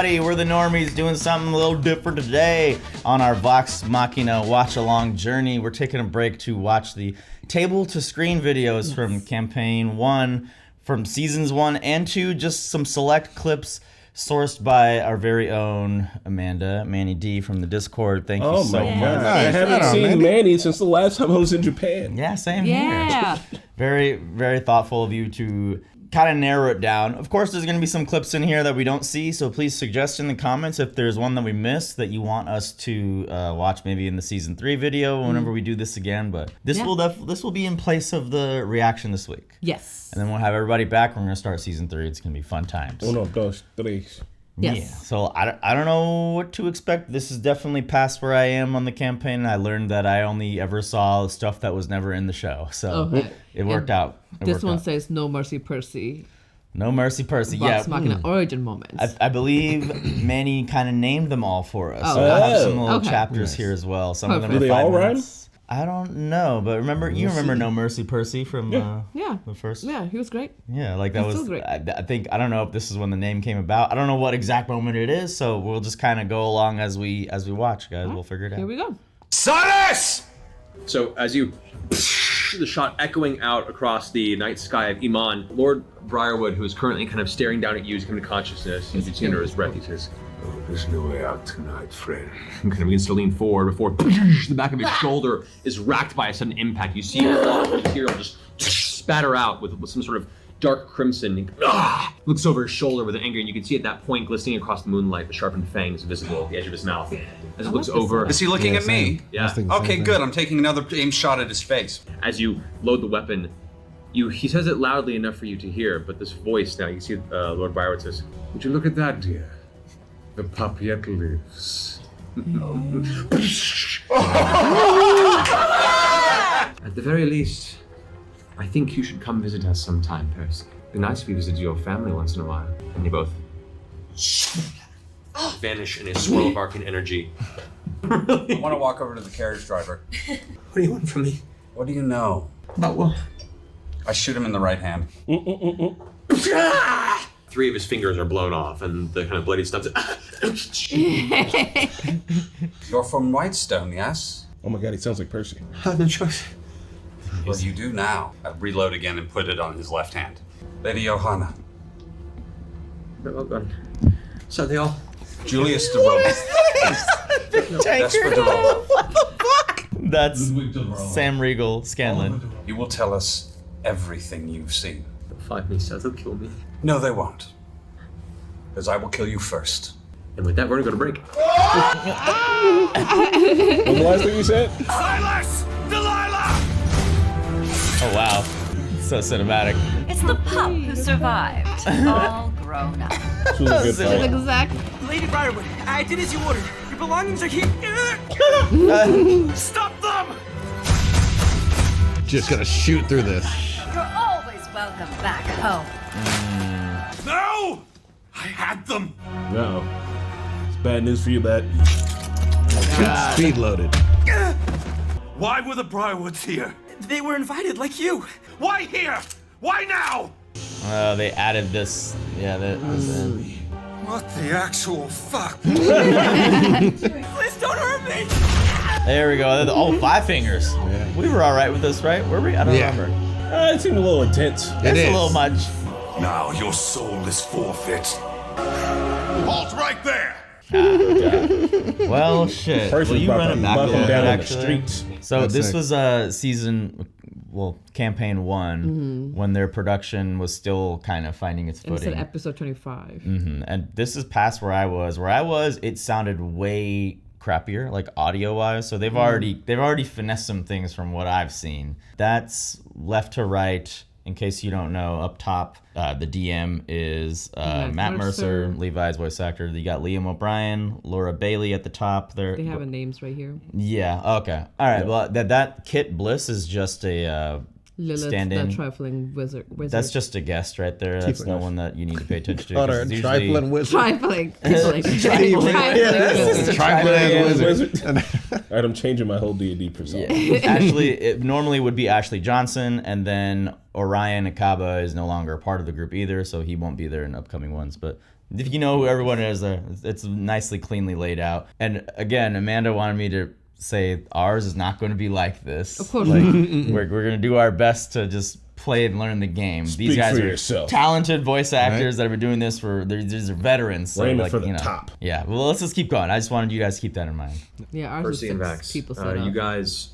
everybody. We're the Normies doing something a little different today on our Vox Machina watch-along journey. We're taking a break to watch the table-to-screen videos from Campaign 1, from Seasons 1 and 2, just some select clips sourced by our very own Amanda, Manny D from the Discord. Thank you so much. I haven't seen Manny since the last time I was in Japan. Yeah, same here. Very, very thoughtful of you to kind of narrow it down. Of course, there's going to be some clips in here that we don't see, so please suggest in the comments if there's one that we missed that you want us to watch maybe in the Season 3 video whenever we do this again. But this will be in place of the reaction this week. Yes. And then we'll have everybody back. We're going to start Season 3. It's going to be fun times. 1, 2, 3. Yes. Yeah, so I don't know what to expect. This is definitely past where I am on the campaign. I learned that I only ever saw stuff that was never in the show, so it worked out. This one says No Mercy Percy. No Mercy Percy, Vox Machina origin moments. I believe Manny kind of named them all for us. Oh, So I have some little chapters here as well. Some of them Do are they 5 all rhyme? minutes. I don't know, but you remember No Mercy Percy from the first? Yeah, he was great. Yeah, like that was. still great. I think I don't know if this is when the name came about. I don't know what exact moment it is, so we'll just kind of go along as we watch, guys. We'll figure it out. Here we go. Silence! So as you the shot echoing out across the night sky of Iman, Lord Brierwood, who is currently kind of staring down at you, is coming to consciousness. You can see under his breath, he says, There's no way out tonight, friend. and kind of begins to lean forward before the back of his shoulder is racked by a sudden impact. You see material just spatter out with some sort of dark crimson. He looks over his shoulder with anger, and you can see at that point, glistening across the moonlight, the sharpened fangs visible at the edge of his mouth. As it looks over, Is he looking at me? yeah. Okay, good. I'm taking another aim shot at his face. As you load the weapon, he says it loudly enough for you to hear, but this voice now, you can see Lord Brierwood says, Would you look at that, dear? The pup yet lives. At the very least, I think you should come visit us sometime, Percy. It'd be nice if you visited your family once in a while. And they both vanish in a swirl of arcane energy. I want to walk over to the carriage driver. What do you want from me? What do you know? About what? I shoot him in the right hand. 3 of his fingers are blown off, and the kind of bloody stubs. You're from Whitestone, yes? Oh my god, he sounds like Percy. I have no choice. Well, you do now. I reload again and put it on his left hand. Lady Johanna. They're all gone. So they all. Julius de Rome. Desperate de Rome. What the fuck? That's Sam Riegel Scanlan. You will tell us everything you've seen. They'll find me, so they'll kill me. No, they won't. Because I will kill you first. And with that, we're gonna go to break. What was the last thing you said? Silas! Delilah! Oh wow, so cinematic. It's the pup who survived, all grown up. This was a good fight. Exact. Lady Brierwood, I did as you ordered. Your belongings are here. Stop them! Just gonna shoot through this. You're always welcome back home. No! I had them! No. It's bad news for you, Bat. Speed loaded. Why were the Brierwoods here? They were invited like you. Why here? Why now? They added this. Yeah, that was What the actual fuck? Please don't hurt me! There we go. Oh, 5 fingers. Yeah. We were all right with this, right? Were we? I don't remember. It seemed a little intense. It's a little much. Now your soul is forfeit. Halt right there! Well, shit. First Will you run it back a little bit, down on the actually? streets. So That's this nice. was campaign 1, when their production was still kind of finding its And it footing. said episode 25. And this is past where I was. Where I was, it sounded way crappier, like audio-wise. So they've already finessed some things from what I've seen. That's left to right. In case you don't know, up top, the DM is Matt Mercer, Levi's voice actor. You got Liam O'Brien, Laura Bailey at the top. They have names right here. Yeah. Okay. All right. Well, that Kit Bliss is just a Lilith, stand the in. trifling wizard. That's just a guest right there. That's no one that you need to pay attention to. Oh, 'cause no, it's trifling wizard. trifling. Trifling Wizard. All right, I'm changing my whole D&D persona. Ashley, it normally would be Ashley Johnson, and then Orion Akaba is no longer a part of the group either, so he won't be there in upcoming ones. But if you know who everyone is, it's nicely, cleanly laid out. And again, Amanda wanted me to say ours is not going to be like this. Of course like, not. we're going to do our best to just play and learn the game. These guys for are yourself. talented voice actors that have been doing this for. These are veterans. So Aiming like, for the you know, top. Yeah. Well, let's just keep going. I just wanted you guys to keep that in mind. Yeah, ours Percy is and 6 Vax, people set up. you guys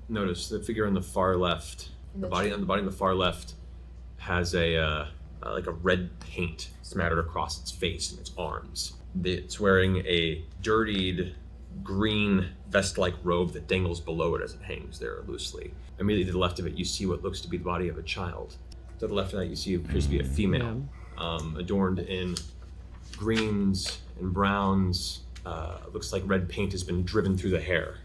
notice the figure on the far left. The body on the far left has a like a red paint smattered across its face and its arms. It's wearing a dirtied green vest-like robe that dangles below it as it hangs there loosely. Immediately to the left of it, you see what looks to be the body of a child. To the left of that, you see what appears to be a female, adorned in greens and browns. Looks like red paint has been driven through the hair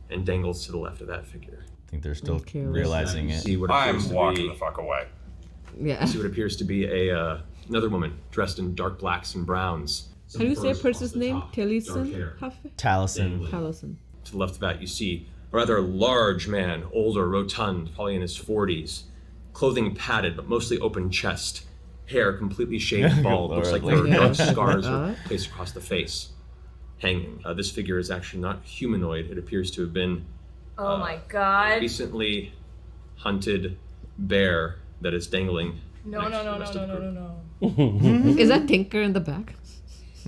and dangles to the left of that figure. I think they're still Okay, realizing You it. see what I'm appears to walking be, the fuck away. Yeah. see what appears to be a another woman dressed in dark blacks and browns. How do you say a Furs person's across the name? top, dark hair. Taliesin? Taliesin. Taliesin. To the left of that, you see a rather large man, older, rotund, probably in his 40s, clothing padded, but mostly open chest, hair completely shaved bald. Looks like there are dark scars placed across the face, hanging. This figure is actually not humanoid. It appears to have been Oh my god. recently hunted bear that is dangling. No, next no, to the no, no, rest no, of the no, group. no, no. Is that Tinker in the back?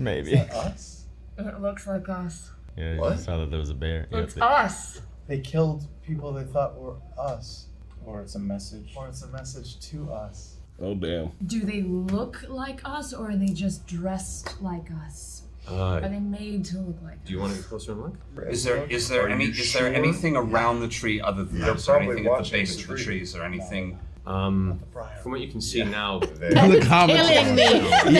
Maybe. Us? It looks like us. Yeah, you What? saw that there was a bear. Yeah, It's us. They killed people they thought were us. Or it's a message. Or it's a message to us. Oh, damn. Do they look like us, or are they just dressed like us? Are they made to look like Do you want to get closer and look? Is there anything around the tree other than that? Is there anything at the base of the tree? Is there anything? From what you can see now, The comments. Killing me.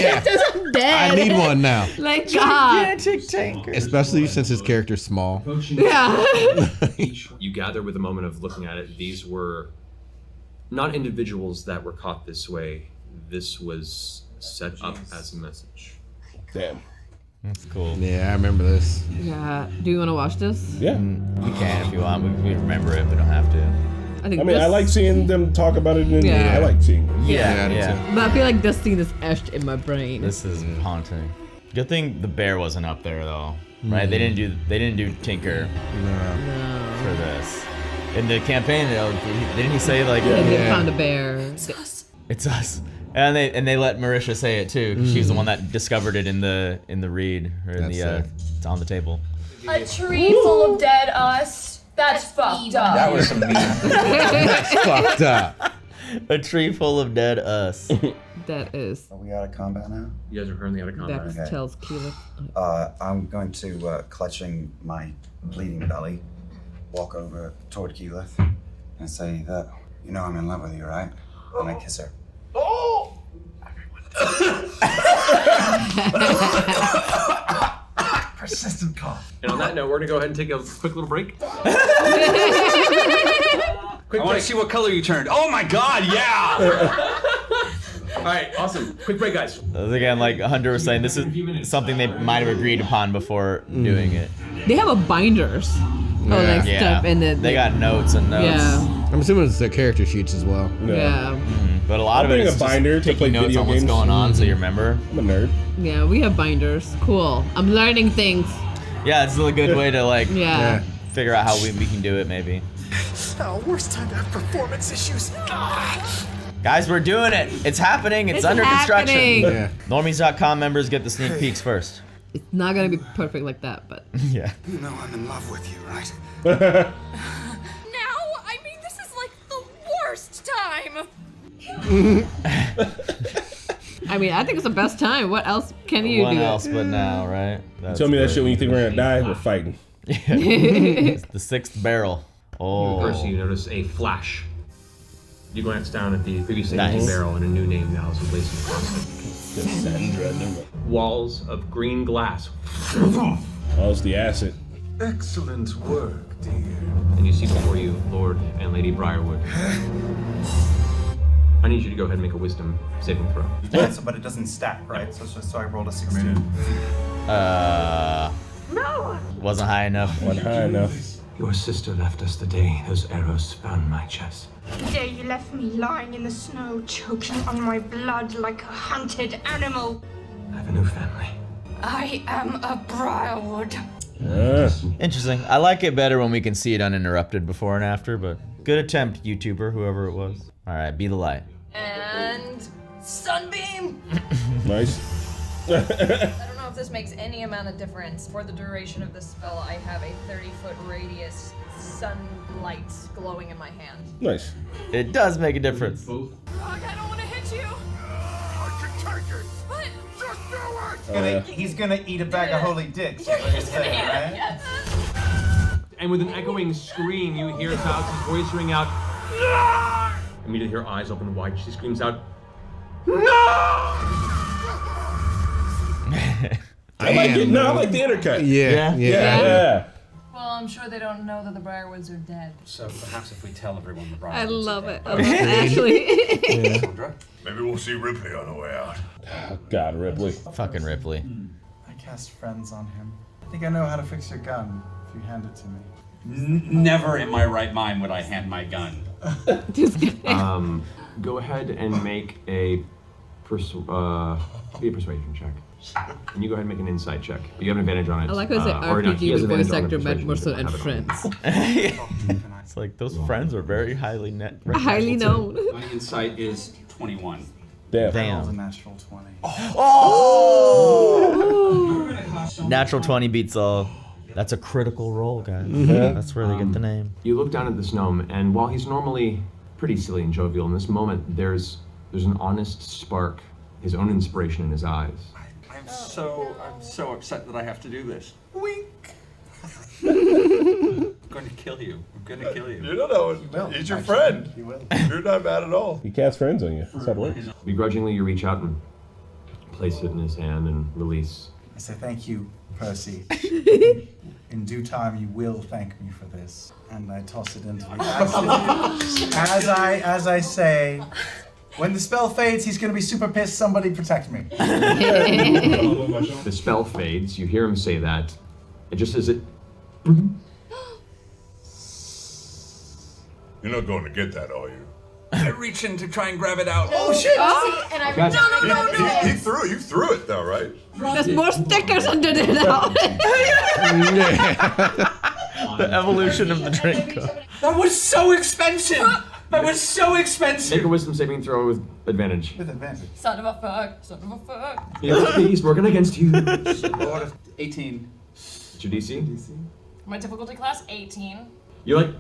Yeah. I'm dead. I need one now. Like God. Especially since his character's small. Yeah. you gather with a moment of looking at it, these were not individuals that were caught this way. This was set up as a message. Damn. That's cool. Yeah, I remember this. Yeah. Do you want to watch this? Yeah. We can if you want. We remember it. We don't have to. I think. I mean, this, I like seeing them talk about it, and Yeah. I like seeing it. Yeah, I do yeah. But I feel like this scene is etched in my brain. This is haunting. Good thing the bear wasn't up there though, right? They didn't do Tinker No. for this. In the campaign, though, didn't he say like They Yeah. found a bear. it's us? And they let Marisha say it too, 'cause she's the one that discovered it in the read or in That's the it. it's on the table. A tree full of dead us. That's fucked up. That was some mean. That's fucked up. A tree full of dead us. That is. Are we out of combat now? You guys are currently out of combat. Vex Okay. tells Keyleth. I'm going to, clutching my bleeding belly, walk over toward Keyleth and say that, you know I'm in love with you, right? And I kiss her. Persistent cough. And on that note, we're gonna go ahead and take a quick little break. I want to see what color you turned. Oh my god, yeah! All right, awesome. Quick break, guys. Again, like Hunter was saying, this is something they might have agreed upon before doing it. They have a binders. Oh, like Yeah, stuff in it. they got notes and notes. Yeah. I'm assuming it's the character sheets as well. Yeah. But a lot of it bring is a just binder to taking play notes video on what's games. going on so you remember. I'm a nerd. Yeah, we have binders. Cool. I'm learning things. Yeah, it's a good way to like Yeah. figure out how we can do it maybe. Oh, worst time to have performance issues. Guys, we're doing it. It's happening. It's It's under happening. construction. Yeah. Normies.com members get the sneak peeks first. It's not gonna be perfect like that, but Yeah. You know I'm in love with you, right? Now? I mean, this is like the worst time. I mean, I think it's the best time. What else can you What do? else but now, right? That's Tell me that great. shit when you think we're gonna die. We're fighting. It's the sixth barrel. Oh. First, you notice a flash. You glance down at the previously Nice. empty barrel, and a new name now is blazing across it. Cassandra Numa. Walls of green glass. Oh, it's the acid. Excellent work. And you see before you Lord and Lady Brierwood. I need you to go ahead and make a wisdom saving throw. But it doesn't stack, right? So I rolled a 16. No! Wasn't high enough. Wasn't high enough. Your sister left us the day those arrows found my chest. The day you left me lying in the snow, choking on my blood like a hunted animal. I have a new family. I am a Brierwood. Interesting. I like it better when we can see it uninterrupted before and after, but good attempt, YouTuber, whoever it was. All right, be the light. And sunbeam. Nice. I don't know if this makes any amount of difference. For the duration of the spell, I have a 30-foot radius sunlight glowing in my hand. Nice. It does make a difference. Frog, I don't want to hit you. I can take it. But Just do it. He's gonna eat a bag of holy dicks. Is what you're saying, right? Yes. And with an echoing scream, you hear Faust's voice ring out. Immediately her eyes open wide. She screams out, I like it. No, I like the intercut. Yeah. Well, I'm sure they don't know that the Brierwoods are dead. So perhaps if we tell everyone the Brierwoods I love are it. dead. Ashley. Sandra? Maybe we'll see Ripley on the way out. Oh, God, Ripley. Fucking Ripley. I cast friends on him. I think I know how to fix your gun if you hand it to me. Never in my right mind would I hand my gun. Go ahead and make a persuasion check. And you go ahead and make an insight check. But you have an advantage on it. I like how I say or no, he has RPG with advantage voice on the actor, but persuasion, more you so don't and have it on. friends. It's like those friends are very highly Highly known. My insight is 21. Damn. I rolled a natural 20. Natural 20 beats all. That's a critical roll, guys. Yeah. That's where they get the name. You look down at this gnome, and while he's normally pretty silly and jovial, in this moment there's an honest spark, his own inspiration in his eyes. I'm so upset that I have to do this. Wink. I'm going to kill you. I'm going to kill you. You don't know. He's your friend. He will. You're not bad at all. He casts friends on you. That's how it works. Begrudgingly, you reach out and place it in his hand and release. I say thank you, Percy. In due time, you will thank me for this. And I toss it into the as I say, when the spell fades, he's gonna be super pissed. Somebody protect me. The spell fades. You hear him say that. And just as it, You're not going to get that, are you? I reach in to try and grab it out. Oh shit! And I Guys, He threw it. You threw it, though, right? There's more stickers under there now. The evolution of the drink cup. That was so expensive. That was so expensive. make a wisdom saving throw with advantage. With advantage. son of a fuck, son of a fuck. Yes, he's working against you. Lord of 18. What's your DC? My difficulty class, 18. You're like,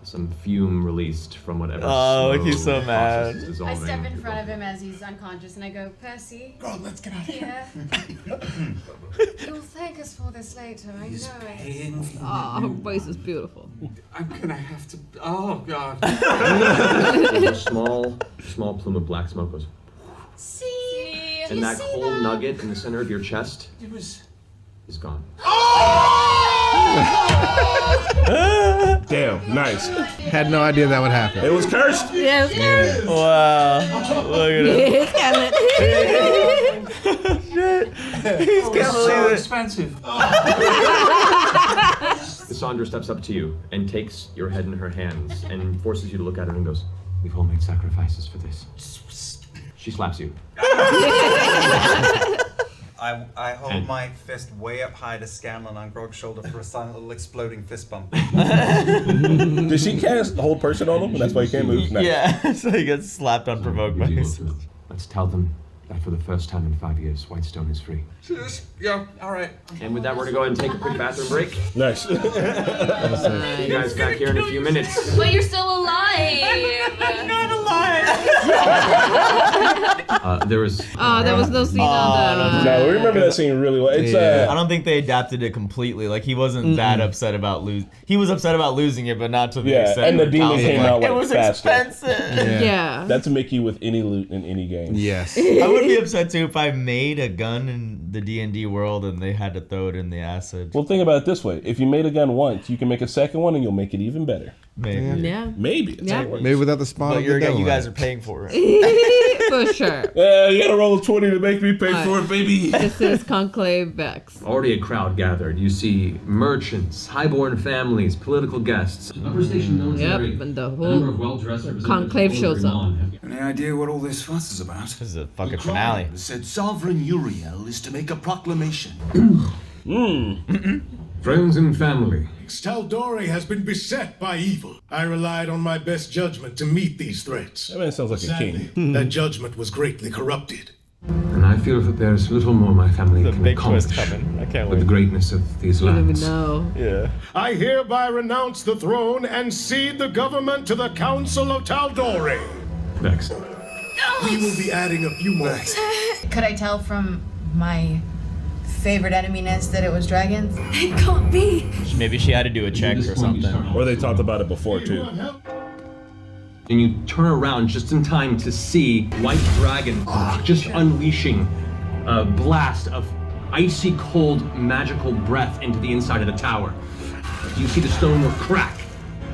some fume released from whatever. Oh, slow he's so process mad. is I dissolving step in your front of body. him as he's unconscious and I go, Percy, God, let's get out of here. here. You'll thank us for this later, I know it. Oh, her voice is beautiful. I'm gonna have to. Oh God. There's a small plume of black smoke goes, See? and that whole nugget in the center of your chest It was. is gone. Damn, nice. Had no idea that would happen. It was cursed. Yes. Wow. Look at it. Skeleton. He's can't So believe it. expensive. Cassandra steps up to you and takes your head in her hands and forces you to look at her and goes, "We've all made sacrifices for this." She slaps you. I hold my fist way up high to Scanlan on Grog's shoulder for a silent little exploding fist bump. Did she cast hold person on him? And that's why he can't move? Nice. Yeah, so he gets slapped unprovoked by his. Let's tell them that for the first time in 5 years, Whitestone is free. Yeah. All right. And with that, we're gonna go ahead and take a quick bathroom break. Nice. See you guys back here in a few minutes. But you're still alive! I'm not alive. There was. There was no scene on that. No, we remember that scene really well. It's I don't think they adapted it completely. Like he wasn't that upset about losing. He was upset about losing it, but not to the extent. and the demon came out like it was faster. expensive. Yeah. That's Mickey with any loot in any game. Yes. I would be upset too if I made a gun in the D&D world and they had to throw it in the acid. Well, think about it this way: if you made a gun once, you can make a second one, and you'll make it even better. Maybe. Yeah. Maybe. That's how it works. Maybe without the spawn. But of the devil you guys in are it. paying for it. For sure. You gotta roll a 20 to make me pay for it, baby. This is Conclave Vex. Already a crowd gathered. You see merchants, highborn families, political guests, upper station military. Yep, and the a number of whole well-dressed representatives Conclave of shows up. Iran have Any idea what all this fuss is about? This is a fucking finale. Said Sovereign Uriel is to make a proclamation. Friends and family. Taldore has been beset by evil. I relied on my best judgment to meet these threats. That man sounds like a king. That judgment was greatly corrupted. And I feel that there's little more my family can big twist accomplish coming. I can't with the wait. greatness of these I don't even lands. know. Yeah. I hereby renounce the throne and cede the government to the Council of Taldore. Vex. We will be adding a few more. Could I tell from my favorite enemy-ness that it was dragons? It can't be. Maybe she had to do a check or something. Or they talked about it before too. And you turn around just in time to see White Dragon just unleashing a blast of icy cold magical breath into the inside of the tower. You see the stonework crack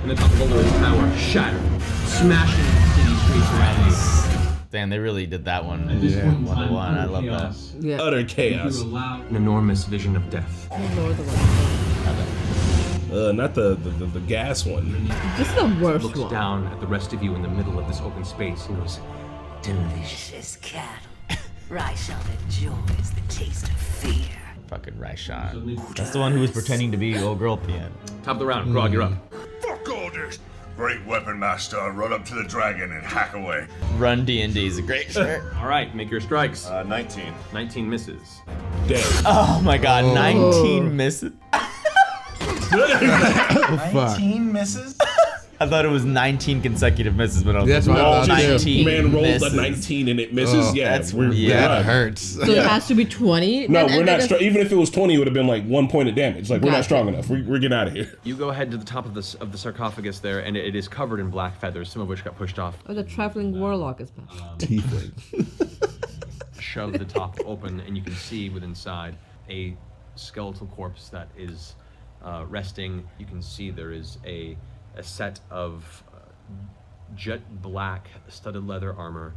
and the top of the lower tower shatter, smashing the city streets around you. Damn, they really did that one. At this point in time, 1-1. I love that. chaos. Yeah. Utter chaos. An enormous vision of death. Not the gas one. This is the worst Looks one. down at the rest of you in the middle of this open space and goes, Delicious cattle. Ryshawn enjoys the taste of fear. Fucking Ryshawn. That's the one who was pretending to be old girl at the end. top of the round, Grog, you're up. Fuck all this. Great weapon master. Run up to the dragon and hack away. Run D&D is a great shirt. All right, make your strikes. 19. 19 misses. Damn. Oh my god, 19 misses. 19 misses? I thought it was 19 consecutive misses, but I was That's like, what I thought, too. 19 Man rolled misses. a 19 and it misses. Oh, yeah, that's- we're yeah. done. That hurts. So it has to be 20? No, Then- we're not. then- Even if it was 20, it would have been like 1 point of damage. Like we're not Gotcha. strong enough. We're getting out of here. You go ahead to the top of the sarcophagus there, and it is covered in black feathers, some of which got pushed off. Oh, the traveling warlock is back. Tiefling. Shove the top open, and you can see within inside a skeletal corpse that is resting. You can see there is a set of jet black studded leather armor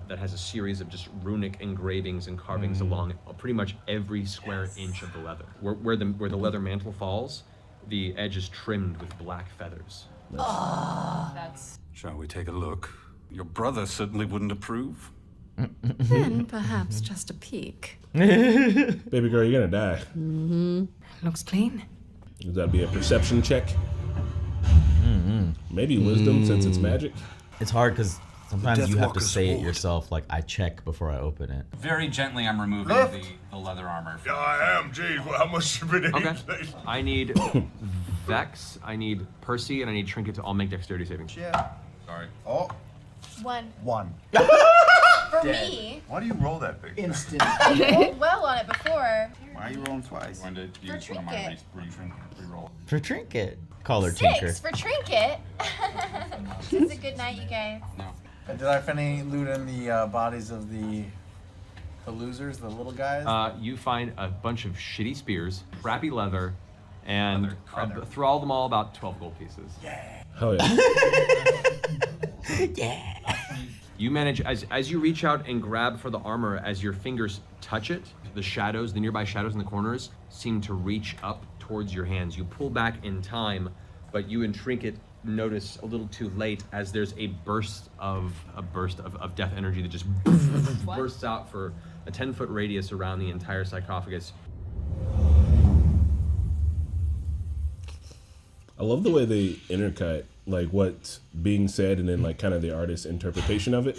that has a series of just runic engravings and carvings along pretty much every square inch of the leather. Where the leather mantle falls, the edge is trimmed with black feathers. That's Shall we take a look? Your brother certainly wouldn't approve. Then perhaps just a peek. Baby girl, you're gonna die. Looks clean. Does that be a perception check? Maybe wisdom since it's magic. It's hard because sometimes Death you have to Walker's say it Ward. yourself, like, I check before I open it. Very gently, I'm removing the leather armor. Yeah, I am. Geez, how much you been Okay. eating? I need Vex, I need Percy, and I need Trinket to all make dexterity savings. Yeah. Sorry. Oh, 1. 1. For me, Why do you roll that big? Instant. I rolled well on it before. Why are you rolling twice? Going to use one of my Trinket. reroll. For Trinket. Call her Tinker. 6 for Trinket. It's a good night, you guys. Did I find any loot in the bodies of the losers, the little guys? You find a bunch of shitty spears, crappy leather, and Leather. through all them all about 12 gold pieces. Oh yeah. You manage, as you reach out and grab for the armor, as your fingers touch it, the shadows, the nearby shadows in the corners, seem to reach up towards your hands. You pull back in time, but you and Trinket notice a little too late as there's a burst of death energy that just bursts out for a 10-foot radius around the entire sarcophagus. I love the way they intercut like what's being said and then like kind of the artist's interpretation of it.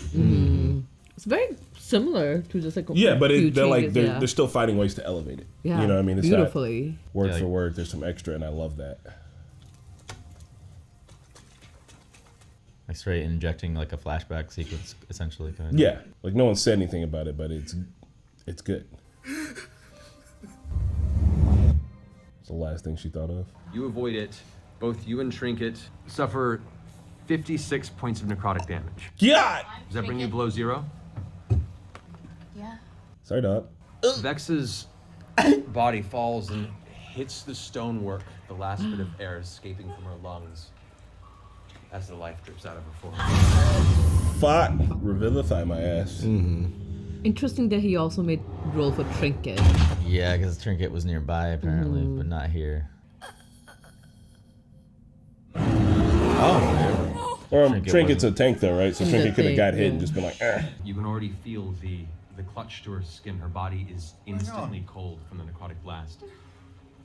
It's very similar to just like Yeah, but few they're like changes, they're still finding ways to elevate it. Yeah, You know what I mean? It's beautifully. not word Yeah, for like- word. There's some extra, and I love that. Like straight injecting like a flashback sequence, essentially. Kind of. Yeah, like no one said anything about it, but it's good. It's the last thing she thought of. You avoid it. Both you and Trinket suffer 56 points of necrotic damage. God! Does that bring you below 0? Yeah. Sorry, Doc. Vex's body falls and hits the stonework. The last bit of air escaping from her lungs as the life drips out of her forehead. Fuck. Revivify my ass. Interesting that he also made roll for Trinket. Yeah, because Trinket was nearby apparently, but not here. Oh. Trinket's a tank though, right? So Trinket could have got hit and just been like, eh. You can already feel the clutch to her skin. Her body is instantly cold from the necrotic blast.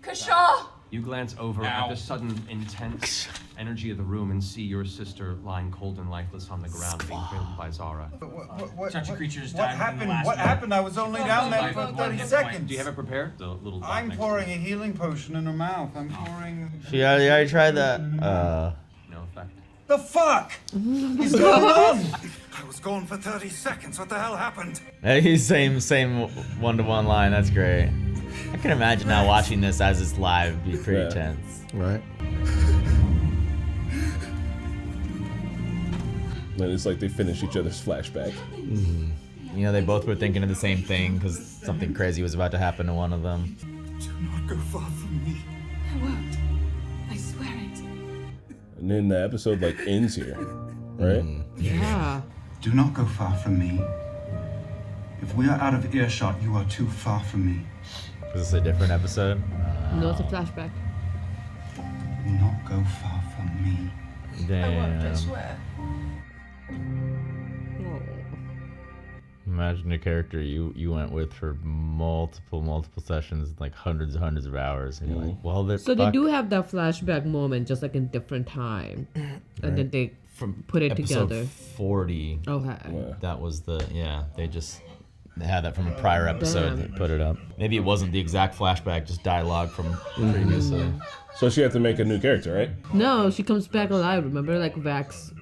Kashaw! You glance over at the sudden intense energy of the room and see your sister lying cold and lifeless on the ground, being killed by Zara. Such a creature's what happened? What happened? I was only down there for 30 seconds. Do you have it prepared? The little I'm pouring a healing potion in her mouth. I'm pouring. She already tried that. No effect. The fuck? He's going on. I was gone for 30 seconds. What the hell happened? Hey, he's same one-to-one line. That's great. I can imagine now watching this as it's live would be pretty tense. Right. And it's like they finish each other's flashback. You know, they both were thinking of the same thing because something crazy was about to happen to one of them. Do not go far from me. I won't. I swear it. And then the episode like ends here, right? Yeah. Do not go far from me. If we are out of earshot, you are too far from me. Is this a different episode? No, it's a flashback. Do not go far from me. Damn. I swear. Imagine a character you went with for multiple sessions, like hundreds of hours, and you're like, well, they're So they do have that flashback moment, just like in different time, and then they put it episode together. 40. Okay. That was they had that from a prior episode. They put it up. Maybe it wasn't the exact flashback, just dialogue from previously. So she had to make a new character, right? No, she comes back alive. Remember, like Vax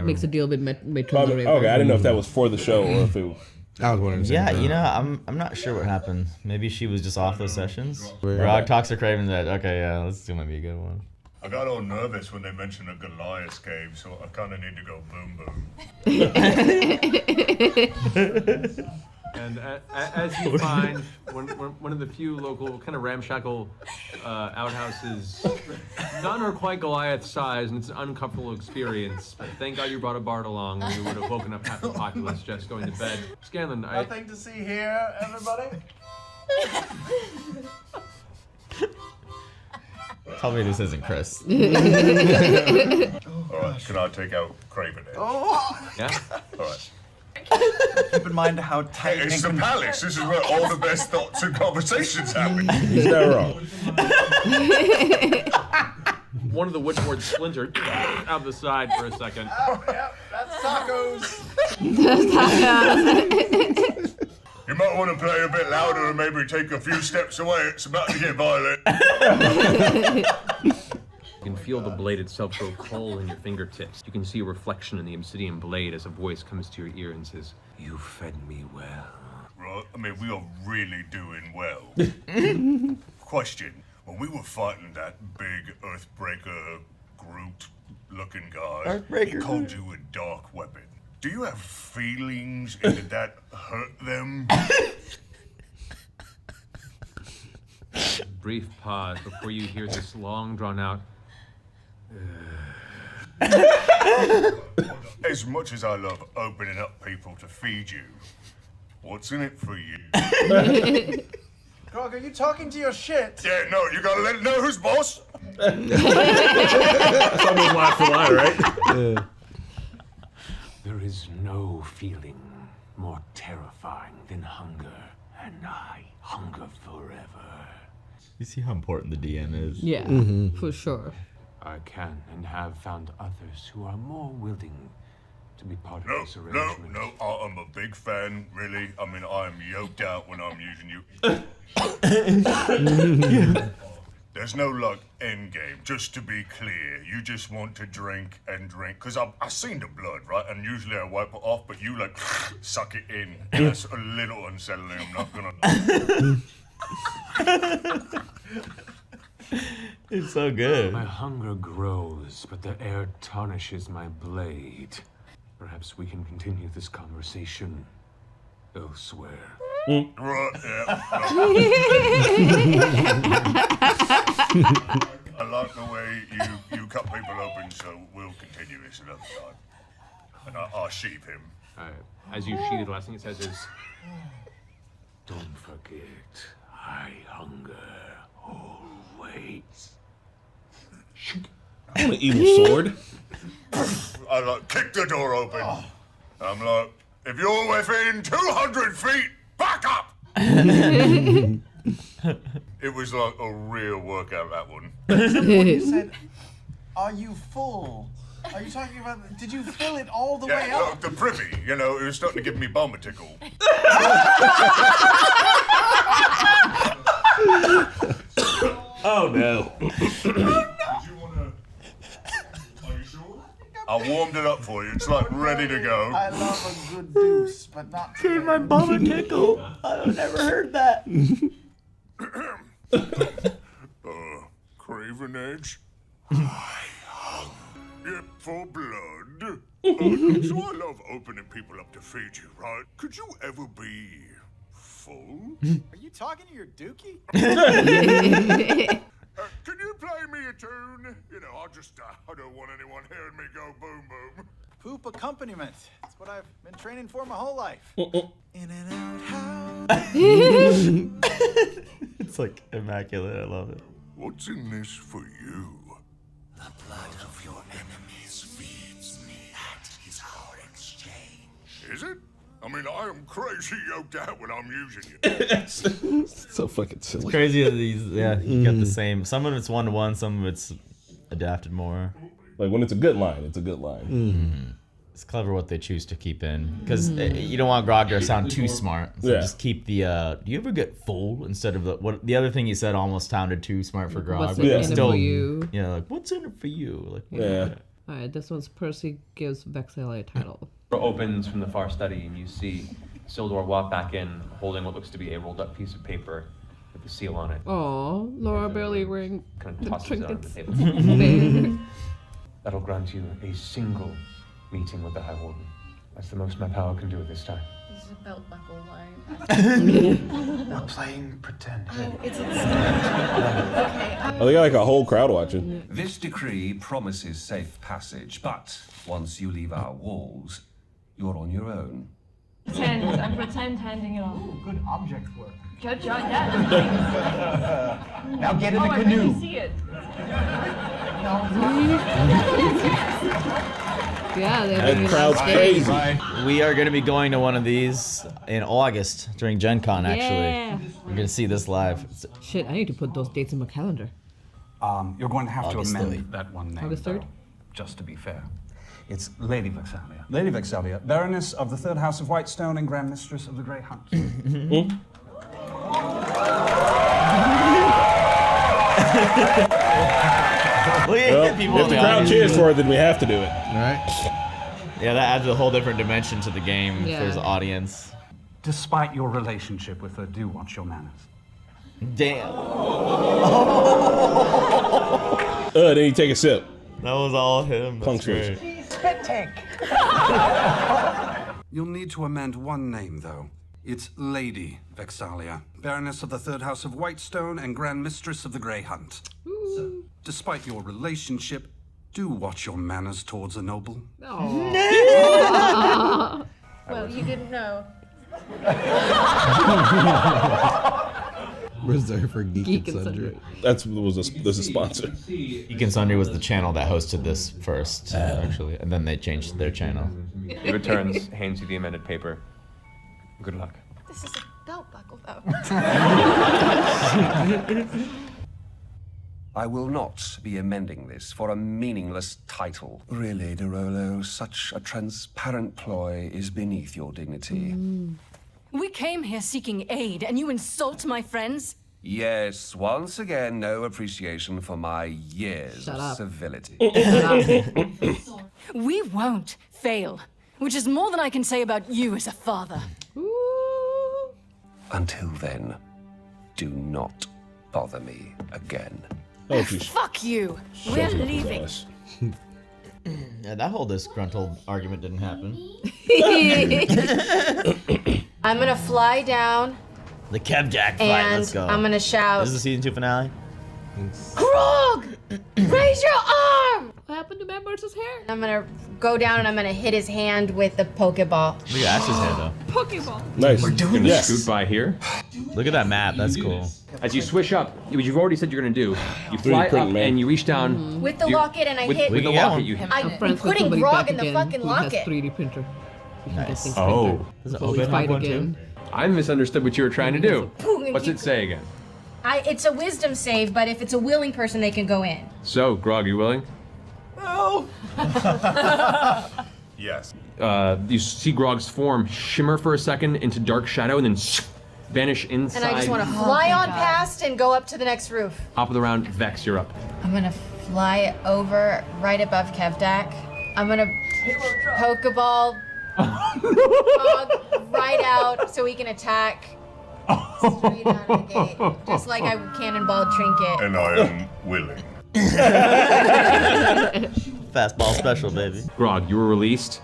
makes a deal with Matron. Okay, I didn't know if that was for the show or if it. I was wondering. Yeah, you know, I'm not sure what happened. Maybe she was just off those sessions. Rog talks to Craven that okay, yeah, this still might be a good one. I got all nervous when they mentioned a Goliath cave, so I kind of need to go boom boom. And as you find, one of the few local kind of ramshackle outhouses, none are quite Goliath size, and it's an uncomfortable experience. But thank God you brought a bard along, or you would have woken up half the populace just going to bed. Scanlan, Nothing to see here, everybody. Tell me this isn't Chris. Alright, can I take out Craven Edge? Oh! Yeah? Alright. Keep in mind how tight. It's the palace. This is where all the best thoughts and conversations happen. He's not wrong. One of the woodboards splintered out the side for a second. Oh, yeah, that's tacos. You might want to play a bit louder and maybe take a few steps away. It's about to get violent. You can feel the blade itself grow cold in your fingertips. You can see a reflection in the obsidian blade as a voice comes to your ear and says, "You fed me well." Right, I mean, we are really doing well. Question, when we were fighting that big Earthbreaker Groot-looking guy, he called you a dark weapon. Do you have feelings and did that hurt them? Brief pause before you hear this long drawn out. As much as I love opening up people to feed you, what's in it for you? Grog, are you talking to your shit? Yeah, no, you gotta let it know who's boss. That's almost line for line, right? Yeah. There is no feeling more terrifying than hunger, and I hunger forever. You see how important the DM is? Yeah, for sure. I can and have found others who are more willing to be part of this arrangement. No, I'm a big fan, really. I mean, I'm yoked out when I'm using you. There's no, like, end game. Just to be clear, you just want to drink and drink. Because I've seen the blood, right? And usually I wipe it off, but you, like, suck it in. And that's a little unsettling. I'm not gonna... It's so good. My hunger grows, but the air tarnishes my blade. Perhaps we can continue this conversation elsewhere. Right, yeah. I like the way you cut people open, so we'll continue this another time. And I'll sheep him. As you sheet it, the last thing it says is, Don't forget, I hunger always. I want an evil sword. I like kick the door open. I'm like, if you're within 200 feet, back up. It was like a real workout, that one. You said, "Are you full?" Are you talking about? Did you fill it all the way up? The privy, you know, it was starting to give me bum a tickle. Oh no. I warmed it up for you. It's like ready to go. I love a good deuce, but not Gave my bum a tickle. I've never heard that. Craven Edge. Yep, for blood. So I love opening people up to feed you, right? Could you ever be full? Are you talking to your dookie? Can you play me a tune? You know, I don't want anyone hearing me go boom boom. Poop accompaniment. That's what I've been training for my whole life. In and out, how? It's like immaculate. I love it. What's in this for you? The blood of your enemies feeds me. That is our exchange. Is it? I mean, I am crazy yoked out when I'm using it. So fucking silly. It's crazy that these, you got the same. Some of it's 1-to-1, some of it's adapted more. Like when it's a good line, it's a good line. It's clever what they choose to keep in, because you don't want Grog to sound too smart. So just keep the. Do you ever get full instead of the other thing he said almost sounded too smart for Grog. What's in it for you? Yeah, like what's in it for you? Like All right, this one's Percy gives Vexalia a title. door opens from the far study, and you see Sildor walk back in, holding what looks to be a rolled up piece of paper with a seal on it. Oh, Laura barely wearing Kind the of tosses it on trinkets. the table. That'll grant you a single meeting with the High Warden. That's the most my power can do at this time. This is a belt buckle line. Playing pretend. It's okay. Oh, they got like a whole crowd watching. This decree promises safe passage, but once you leave our walls, you're on your own. I pretend handing it off. Good object work. Good job, yeah. Now get in the I canoe. really see it. Yeah, That crowd's crazy. We are going to be going to one of these in August during Gen Con, actually. Yeah. We're going to see this live. Shit, I need to put those dates in my calendar. You're going to have August to amend 3rd. that one name. August 3rd? though, just to be fair. It's Lady Vexalia. Lady Vexalia, Baroness of the Third House of Whitestone and Grand Mistress of the Grey Hunt. Well, if the crowd cheers for it, then we have to do it. All right. Yeah, that adds a whole different dimension to the game. Yeah. There's audience. Despite your relationship with her, do watch your manners. Damn. Then you take a sip. That was all him. That's Punctuation. great. Spit tank. You'll need to amend one name, though. It's Lady Vexalia, Baroness of the Third House of Whitestone and Grand Mistress of the Grey Hunt. So, despite your relationship, do watch your manners towards a noble. Well, you didn't know. Reserved for Geek Geek and and Sundry. That's a sponsor. Geek and Sundry was the channel that hosted this first, actually, and then they changed their channel. He returns, hands you the amended paper. Good luck. This is a belt buckle, though. I will not be amending this for a meaningless title. Really, De Rolo, such a transparent ploy is beneath your dignity. We came here seeking aid, and you insult my friends? Yes, once again, no appreciation for my years Shut of up. civility. We won't fail, which is more than I can say about you as a father. Until then, do not bother me again. Oh, she's Fuck you. We're leaving. Yeah, that whole disgruntled argument didn't happen. I'm gonna fly down The Kevdak fight, and let's go. I'm gonna shout, This is the season 2 finale? Krog! Raise your arm! What happened to Matt Mercer's hair? I'm gonna go down and I'm gonna hit his hand with the Pokeball. Look at Ash's head, though. Pokeball. Nice. We're doing Yes. Scoot by here. Look at that map. That's cool. As you swish up, which you've already said you're gonna do, you fly 3D print, up man. and you reach down. With the you- locket and I with, hit. with the We can get locket. one. You I'm friends with putting somebody Grog back in the again fucking who has locket. 3D printer. Nice. Oh. Does Before we Obed fight have one again. too? I misunderstood what you were trying to do. Boom, What's it say again? It's a wisdom save, but if it's a willing person, they can go in. So, Grog, you willing? Yes. You see Grog's form shimmer for a second into dark shadow and then vanish inside. And I just want to fly on past and go up to the next roof. Top of the round, Vex, you're up. I'm gonna fly over right above Kevdak. I'm gonna Pokeball Frog right out so he can attack straight out of the gate. Just like I cannonballed Trinket. And I am willing. Fastball special, baby. Grog, you were released,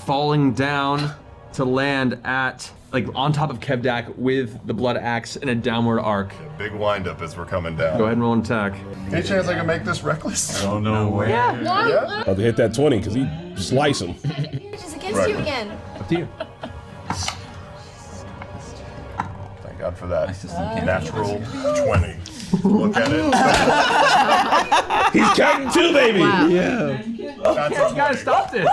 falling down to land at, like, on top of Kevdak with the blood axe in a downward arc. Big windup as we're coming down. Go ahead and roll an attack. Any chance I can make this reckless? Oh, no way. Yeah. About to hit that 20 because he slice him. It's against you again. Up to you. Thank God for that. Natural 20. Look at it. He's counting too, baby. Wow. Yeah. That's a You gotta 20. stop this.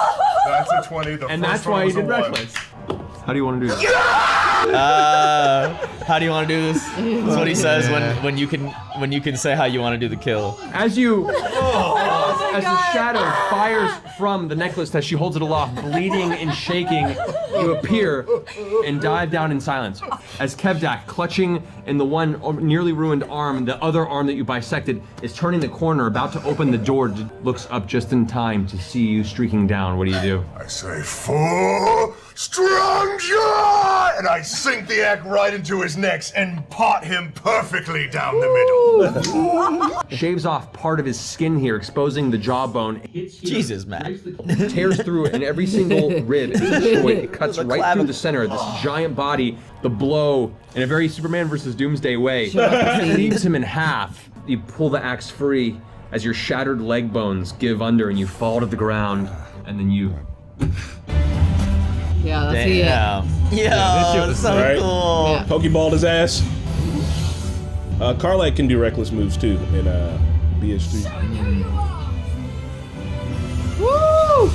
That's a 20. The And first that's one why you was a did 1. reckless. How do you want to do this? How do you want to do this? That's what he says when you can say how you want to do the kill. As you, as the shadow fires from the necklace as she holds it aloft, bleeding and shaking, you appear and dive down in silence. As Kevdak, clutching in the one nearly ruined arm, the other arm that you bisected, is turning the corner, about to open the door, looks up just in time to see you streaking down. What do you do? I say, for strong jaw! And I sink the axe right into his neck and pot him perfectly down the middle. Shaves off part of his skin here, exposing the jawbone. Jesus, man. Tears through it, and every single rib is destroyed. It cuts The right through the center of this giant body. The blow, in a very Superman versus Doomsday way, leaves him in half. You pull the axe free as your shattered leg bones give under and you fall to the ground, and then you. Yeah, that's Damn. it. Yo, that's so Right. cool. Yeah. Pokeballed his ass. Carlite can do reckless moves too in BS3. Woo!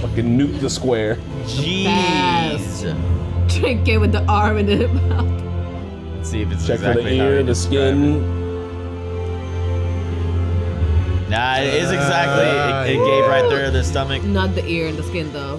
Fucking nuke the square. Fast. Jeez. Trinket with the arm in the mouth. Let's see if it's Check for exactly the how ear, he the described skin. it. Nah, it is exactly. It gave right there the stomach. Not the ear and the skin though.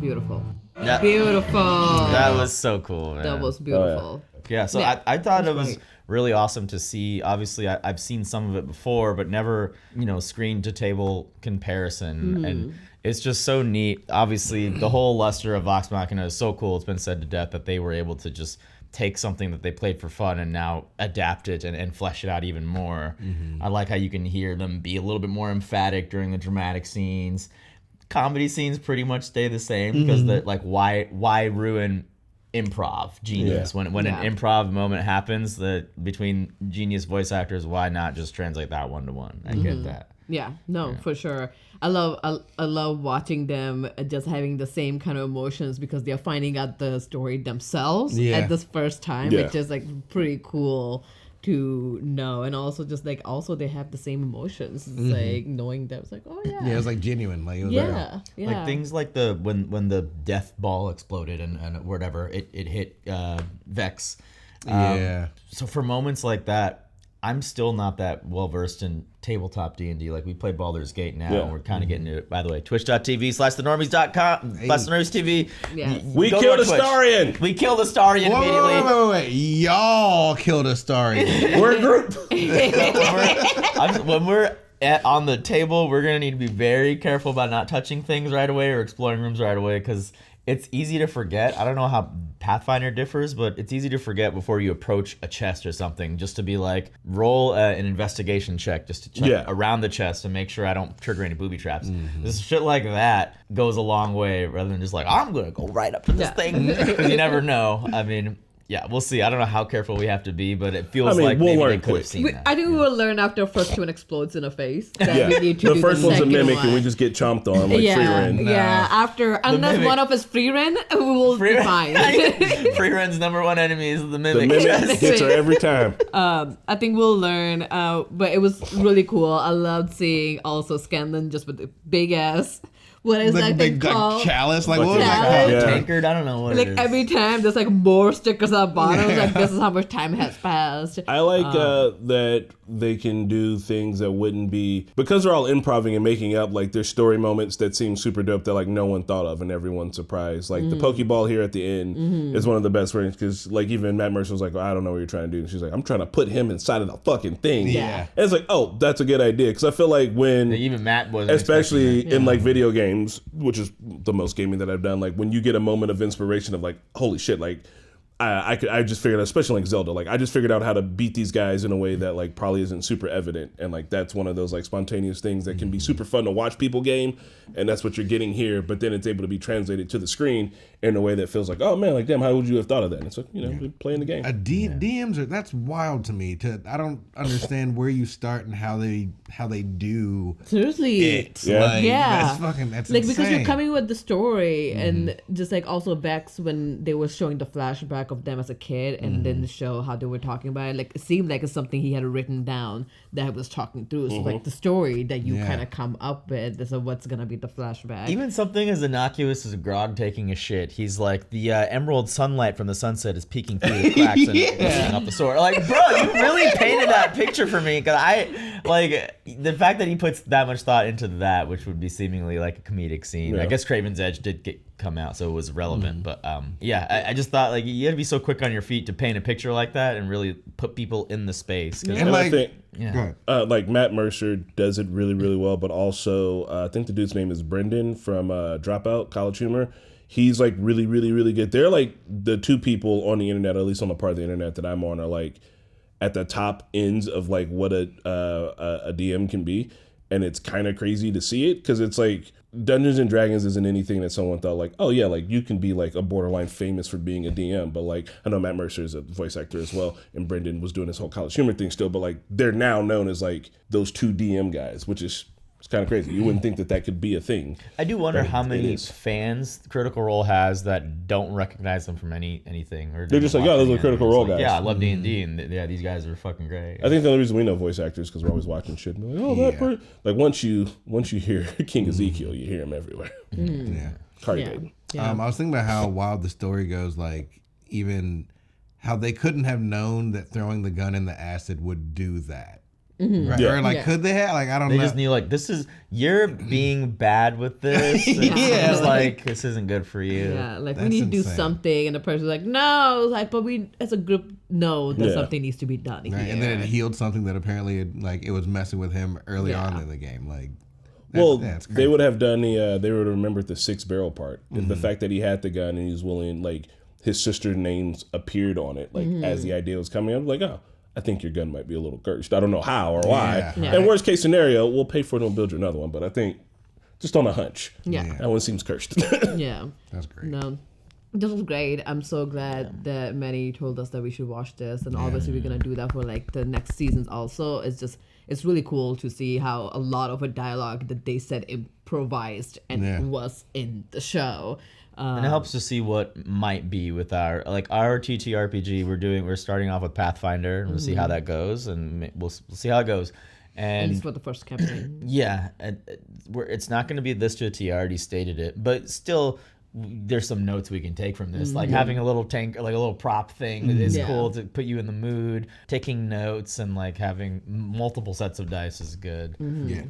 Beautiful. That- Beautiful. That was so cool, man. That was beautiful. Yeah, so Yeah, I thought it was great. really awesome to see. Obviously, I've seen some of it before, but never, screen to table comparison. And it's just so neat. Obviously, the whole luster of Vox Machina is so cool. It's been said to death that they were able to just take something that they played for fun and now adapt it and flesh it out even more. I like how you can hear them be a little bit more emphatic during the dramatic scenes. Comedy scenes pretty much stay the same because why ruin improv genius when an improv moment happens between genius voice actors? Why not just translate that one to one? I get that. Yeah, no, for sure. I love watching them just having the same kind of emotions because they're finding out the story themselves at this first time, which is like pretty cool to know. And also just like they have the same emotions. It's like knowing that it's like, oh yeah. Yeah, it's like genuine. Like it was Yeah. Like things like when the death ball exploded and whatever it hit Vex. Yeah. So for moments like that, I'm still not that well versed in tabletop D&D. Like, we play Baldur's Gate now, and we're kind of getting to it. By the way, twitch.tv/thenormies.com/thenormiestv. Yeah. We killed Astarion. We killed Astarion immediately. Wait. Y'all killed Astarion. We're a group. When we're on the table, we're going to need to be very careful about not touching things right away or exploring rooms right away, because it's easy to forget. I don't know how Pathfinder differs, but it's easy to forget before you approach a chest or something, just to be like, roll an investigation check just to check around the chest to make sure I don't trigger any booby traps. This shit like that goes a long way, rather than just like, I'm going to go right up to this thing, because you never know. I mean, yeah, we'll see. I don't know how careful we have to be, but it feels like maybe they could have seen that. I think we will learn after the first one explodes in a face. That we need to the do first the one's a mimic, one. and we just get chomped on like free Ren. Yeah, after, unless one of us free Ren, we will be fine. Free Ren's number one enemy is the mimic. The mimic gets her every time. I think we'll learn, but it was really cool. I loved seeing also Scanlan just with the big ass. What is that thing called? Chalice? Like, what was that called? Tankard? I don't know what it is. Every time there's like more stickers at the bottom. Like, this is how much time has passed. I like that they can do things that wouldn't be, because they're all improving and making up, like, there's story moments that seem super dope that like no one thought of and everyone's surprised. Like the Pokeball here at the end is one of the best things, because like even Matt Mercer was like, I don't know what you're trying to do. And she's like, I'm trying to put him inside of the fucking thing. Yeah. And it's like, oh, that's a good idea. Because I feel like when, even Matt was, especially in like video games, which is the most gaming that I've done, like when you get a moment of inspiration of like, holy shit, like I just figured out, especially like Zelda, like I just figured out how to beat these guys in a way that like probably isn't super evident, and like that's one of those like spontaneous things that can be super fun to watch people game, and that's what you're getting here. But then it's able to be translated to the screen in a way that feels like, oh man, like damn, how would you have thought of that? And it's like, you know, playing the game. DMs are, that's wild to me. I don't understand where you start and how they do. Seriously, it. That's like insane. because you're coming with the story and just like also Vex when they were showing the flashback of them as a kid and then show how they were talking about it, like it seemed like it's something he had written down that was talking through. So like the story that you kind of come up with, so what's gonna be the flashback. Even something as innocuous as Grog taking a shit, he's like, the emerald sunlight from the sunset is peeking through the cracks and pushing up the sword. Like, bro, you really painted that picture for me, because I like the fact that he puts that much thought into that, which would be seemingly like a comedic scene. I guess Craven's Edge did come out, so it was relevant. But I just thought like you had to be so quick on your feet to paint a picture like that and really put people in the space. And like, I think, like Matt Mercer does it really, really well, but also I think the dude's name is Brendan from Dropout, College Humor. He's like really, really, really good. They're like the two people on the internet, or at least on the part of the internet that I'm on, are like at the top ends of like what a DM can be. And it's kind of crazy to see it, because it's like Dungeons and Dragons isn't anything that someone thought like, oh yeah, like you can be like a borderline famous for being a DM. But like, I know Matt Mercer is a voice actor as well, and Brendan was doing this whole College Humor thing still, but like they're now known as like those two DM guys, which is, it's kind of crazy. You wouldn't think that could be a thing. I do wonder how many fans Critical Role has that don't recognize them from anything. Or they're just like, oh, those are Critical Role guys. Yeah, I love D&D, and yeah, these guys are fucking great. I think the only reason we know voice actors because we're always watching shit. And we're like, oh, that person. Like once you hear King Ezekiel, you hear him everywhere. Yeah. Cardi baby. I was thinking about how wild the story goes, like even how they couldn't have known that throwing the gun in the acid would do that. Right? Or like, could they have? Like, I don't know. They just knew, like, you're being bad with this. It's like, this isn't good for you. Yeah, like we need to do something, and the person's like, no, like, but we as a group know that something needs to be done. Right. And then it healed something that apparently it was messing with him early on in the game. Like, they would have done they would have remembered the 6-barrel part. The fact that he had the gun and he was willing, like his sister's names appeared on it, like as the idea was coming up, like, oh, I think your gun might be a little cursed. I don't know how or why. And worst case scenario, we'll pay for it and we'll build you another one. But I think just on a hunch, that one seems cursed. That's great. No, this was great. I'm so glad that Manny told us that we should watch this, and obviously we're gonna do that for like the next seasons. Also, it's really cool to see how a lot of a dialogue that they said improvised and was in the show. And it helps to see what might be with our TTRPG. We're starting off with Pathfinder, and we'll see how that goes, and we'll see how it goes. And at least for the first campaign. Yeah, it's not going to be this to a T. I already stated it, but still, there's some notes we can take from this. Like having a little tank, like a little prop thing is cool to put you in the mood. Taking notes and like having multiple sets of dice is good.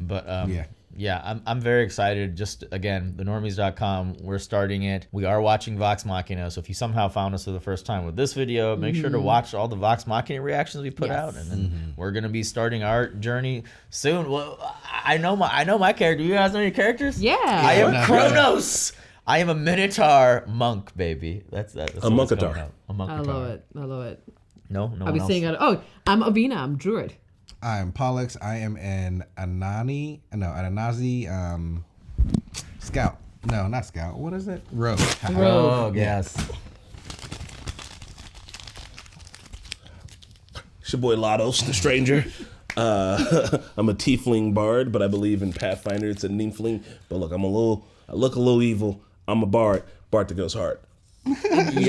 But I'm very excited. Just again, thenormies.com, we're starting it. We are watching Vox Machina, so if you somehow found us for the first time with this video, make sure to watch all the Vox Machina reactions we put out, and then we're gonna be starting our journey soon. Well, I know my character. You guys know your characters? Yeah. I am Kronos. I am a Minotaur monk, baby. That's a monkatar. A monkatar. I love it. No I'll be saying it. Oh, I'm Avina. I'm druid. I'm Pollux. I am an Anazi scout. No, not scout. What is it? Rogue. Rogue, yes. It's your boy Lados, the stranger. I'm a tiefling bard, but I believe in Pathfinder it's a nymphling. But look, I look a little evil. I'm a bard that goes hard. And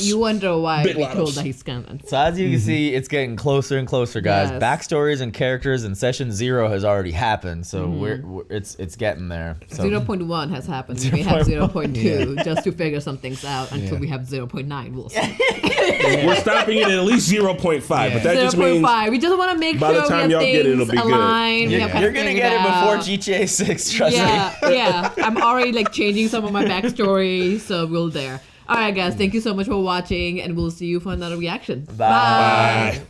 you wonder why we told that he's coming. So as you can see, it's getting closer and closer, guys. Backstories and characters in session 0 has already happened, so it's getting there. So 0.1 has happened. We have 0.2 just to figure some things out until we have 0.9. We'll see. We're stopping it at least 0.5, but that just means 0.5. We just want to make by sure the time we y'all have get it, it'll things be aligned. good. You're gonna get it before GTA 6. Trust me. Yeah. I'm already like changing some of my backstory, so we'll there. All right, guys. Thank you so much for watching, and we'll see you for another reaction. Bye.